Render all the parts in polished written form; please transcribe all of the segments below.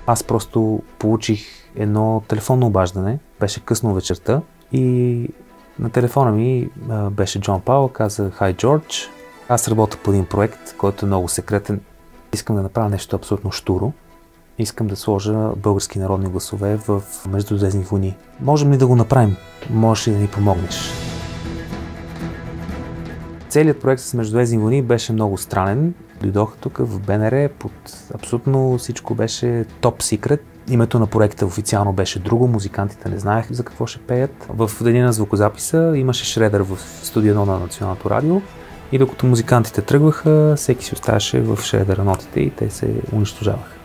Аз просто получих едно телефонно обаждане, беше късно вечерта и на телефона ми беше Джон Паул, каза: "Hi, George, аз работя по един проект, който е много секретен. Искам да направя нещо абсолютно щуро. Искам да сложа български народни гласове в Междузвездни войни. Можем ли да го направим? Можеш ли да ни помогнеш?" Целият проект с Междузвездни войни беше много странен. Дойдох тук в БНР, под абсолютно всичко беше топ секрет. Името на проекта официално беше друго, музикантите не знаеха за какво ще пеят. В деня на звукозаписа имаше шредър в студио 1 на Националното радио и докато музикантите тръгваха, всеки си оставаше в шредъра нотите и те се унищожаваха.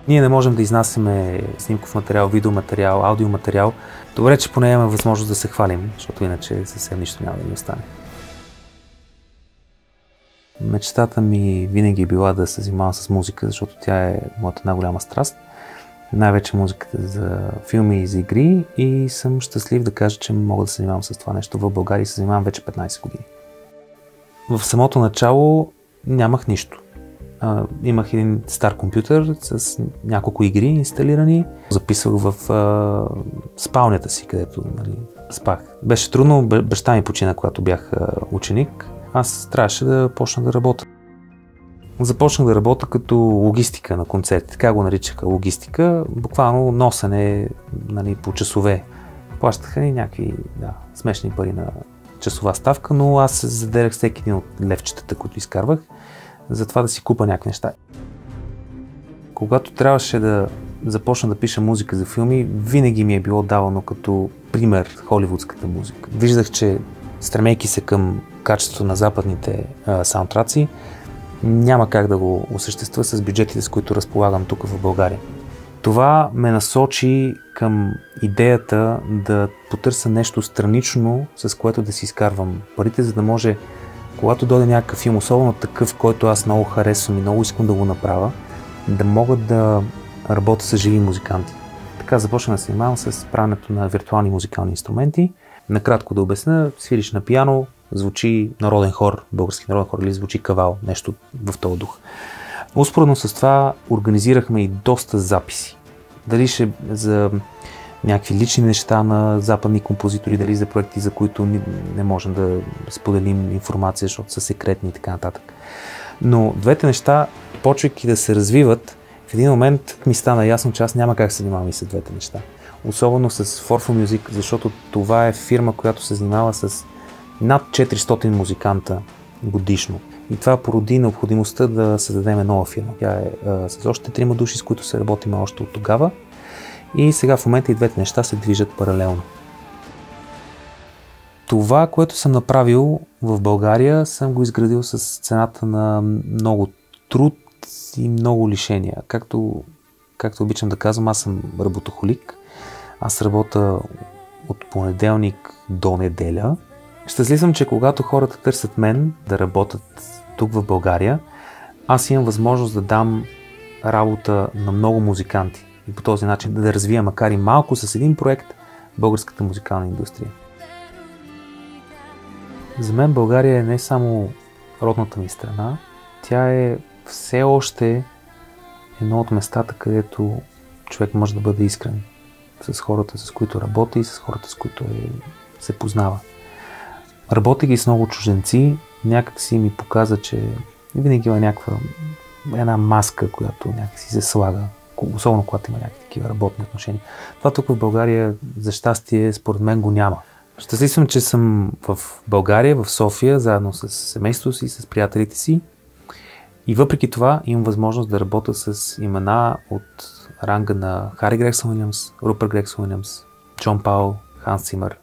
Ние не можем да изнасяме снимков материал, видеоматериал, аудиоматериал. Добре, че поне имаме възможност да се хвалим, защото иначе съвсем нищо няма да ни остане. Мечтата ми винаги е била да се занимавам с музика, защото тя е моята най-голяма страст. Най-вече музиката за филми и за игри и съм щастлив да кажа, че мога да се занимавам с това нещо в България и се занимавам вече 15 години. В самото начало нямах нищо. Имах един стар компютър с няколко игри инсталирани. Записвах в спалнята си, където спах. Беше трудно, баща ми почина, когато бях ученик. Аз трябваше да почна да работя. Започнах да работя като логистика на концерти, така го наричаха логистика, буквално носене по часове. Плащаха ни някакви смешни пари на часова ставка, но аз заделях всеки един от левчетата, които изкарвах, за това да си купа някакви неща. Когато трябваше да започна да пиша музика за филми, винаги ми е било давано като пример холивудската музика. Виждах, че стремейки се към качеството на западните саундтраци, няма как да го осъществя с бюджетите, с които разполагам тук в България. Това ме насочи към идеята да потърся нещо странично, с което да си изкарвам парите, за да може, когато дойде някакъв филм, особено такъв, който аз много харесвам и много искам да го направя, да мога да работя с живи музиканти. Така започна да се занимавам с правенето на виртуални музикални инструменти. Накратко да обясня, свириш на пиано, звучи народен хор, български народен хор или звучи кавал, нещо в този дух. Успоредно с това организирахме и доста записи. Дали ще за някакви лични неща на западни композитори, дали за проекти, за които не можем да споделим информация, защото са секретни и така нататък. Но двете неща, почвайки да се развиват, в един момент ми стана ясно, че аз няма как се занимавам и с двете неща. Особено с For Music, защото това е фирма, която се занимава с над 400 музиканта годишно. И това породи необходимостта да създадем нова фирма. Тя е с още 3 души, с които се работим още от тогава. И сега в момента и двете неща се движат паралелно. Това, което съм направил в България, съм го изградил с цената на много труд и много лишения. Както обичам да казвам, аз съм работохолик. Аз работя от понеделник до неделя. Щастлив съм, че когато хората търсят мен да работят тук в България, аз имам възможност да дам работа на много музиканти и по този начин да развия, макар и малко, с един проект българската музикална индустрия. За мен България е не само родната ми страна, тя е все още едно от местата, където човек може да бъде искрен с хората, с които работи и с хората, с които се познава. Работейки с много чужденци, някак си ми показа, че винаги има една маска, която някакси се слага, особено когато има някакви такива работни отношения. Това тук в България, за щастие, според мен го няма. Щастлив съм, че съм в България, в София, заедно с семейството си, с приятелите си. И въпреки това имам възможност да работя с имена от ранга на Хари Грегсон Уилямс, Рупърт Грегсон Уилямс, Джон Паул, Ханс Цимър.